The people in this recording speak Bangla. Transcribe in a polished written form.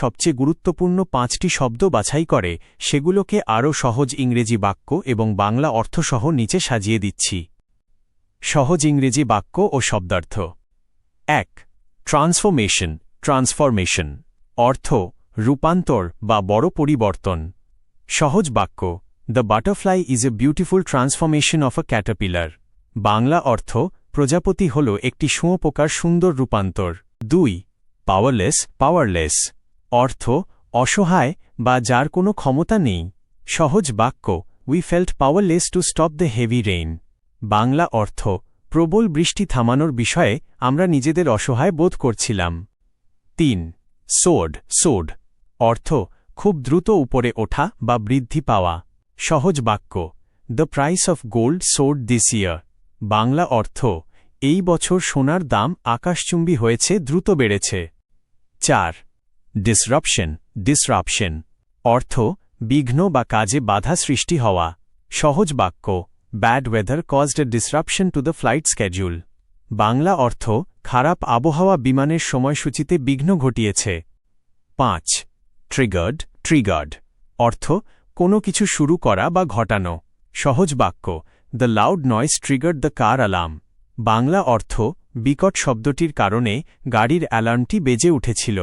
সবচেয়ে গুরুত্বপূর্ণ 5টি শব্দ বাছাই করে সেগুলোকে আরও সহজ ইংরেজি বাক্য এবং বাংলা অর্থসহ নিচে সাজিয়ে দিচ্ছি। সহজ ইংরেজি বাক্য ও শব্দার্থ। 1. ট্রান্সফরমেশন অর্থ রূপান্তর বা বড় পরিবর্তন। সহজ বাক্য the butterfly is a beautiful transformation of a Caterpillar. Bangla অর্থ প্রজাপতি হল একটি শুঁয়োপোকার সুন্দর রূপান্তর। 2. পাওয়ারলেস অর্থ অসহায় বা যার কোনো ক্ষমতা নেই। সহজ বাক্য we felt powerless to stop the heavy rain. Bangla অর্থ প্রবল বৃষ্টি থামানোর বিষয়ে আমরা নিজেদের অসহায় বোধ করছিলাম। 3. সোড অর্থ খুব দ্রুত উপরে ওঠা বা বৃদ্ধি পাওয়া। সহজ বাক্য the price of gold soared this year. Bangla অর্থ এই বছর সোনার দাম আকাশচুম্বী হয়েছে, দ্রুত বেড়েছে। 4. ডিসরাপশন অর্থ বিঘ্ন বা কাজে বাধা সৃষ্টি হওয়া। সহজ বাক্য bad weather caused A disruption to the flight schedule. Bangla অর্থ খারাপ আবহাওয়া বিমানের সময়সূচিতে বিঘ্ন ঘটিয়েছে। 5. ট্রিগার্ড অর্থ কোনো কিছু শুরু করা বা ঘটানো। সহজ বাক্য the loud noise triggered the car alarm. Bangla অর্থ বিকট শব্দটির কারণে গাড়ির অ্যালার্মটি বেজে উঠেছিল।